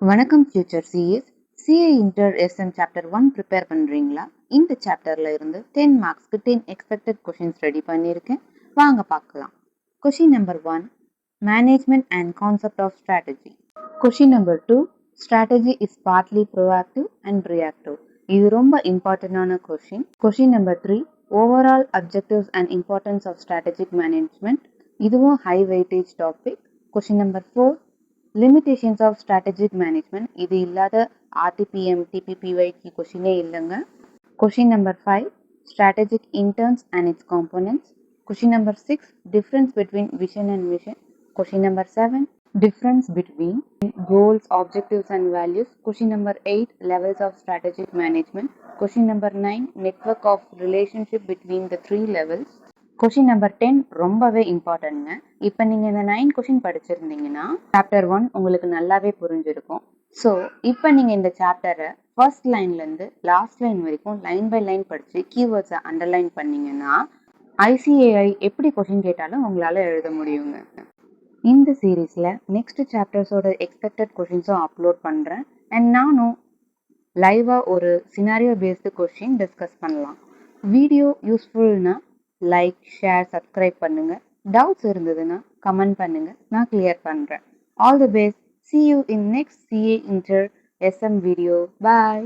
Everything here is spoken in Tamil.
வணக்கம் future CS. CA inter SM chapter 1 prepare பண்ணுறீங்களா? இந்த சாப்டரில் இருந்து 10 மார்க்ஸ்க்கு 10 எக்ஸ்பெக்டட் கொஷின்ஸ் ரெடி பண்ணியிருக்கேன். வாங்க பார்க்கலாம். Question number 1, management and concept of strategy. Question number 2, strategy is partly proactive and reactive. இது ரொம்ப இம்பார்ட்டண்டான question. Question number 3, overall objectives and importance of strategic management. இதுவும் high weightage topic. Question number 4, limitations of strategic management. இது இல்லாத ஆர்டிபிஎம் டிபிபிஒய்க்கு கொஷினே இல்லைங்க. Question number 5, strategic intents and its components. Question number 6, difference between vision and mission. Question number 7, difference between goals, objectives and values. Question number 8, levels of strategic management. Question number 9, network of relationship between the 3 levels. Question number 10 ரொம்பவே இம்பார்ட்டன்ட்ங்க. இப்போ நீங்கள் இந்த 9 கொஷின் படிச்சிருந்தீங்கன்னா சாப்டர் 1 உங்களுக்கு நல்லாவே புரிஞ்சிருக்கும். ஸோ இப்போ நீங்கள் இந்த சாப்டரை ஃபர்ஸ்ட் லைன்லேருந்து லாஸ்ட் லைன் வரைக்கும் லைன் பை லைன் படித்து கீவேர்ட்ஸை அண்டர்லைன் பண்ணிங்கன்னா ஐசிஏஐ எப்படி கொஷின் கேட்டாலும் உங்களால் எழுத முடியுங்க. இந்த சீரீஸில் நெக்ஸ்ட் சாப்டர்ஸோட எக்ஸ்பெக்டட் கொஷின்ஸும் அப்லோட் பண்ணுறேன். அண்ட் நானும் லைவாக ஒரு சினாரியோ பேஸ்டு கொஷின் டிஸ்கஸ் பண்ணலாம். வீடியோ யூஸ்ஃபுல்னா லைக், ஷேர், சப்ஸ்கிரைப் பண்ணுங்கள். டவுட்ஸ் இருந்ததுன்னா கமெண்ட் பண்ணுங்கள், நான் கிளியர் பண்ணுறேன். All the best. See you in next CA Inter SM video. Bye.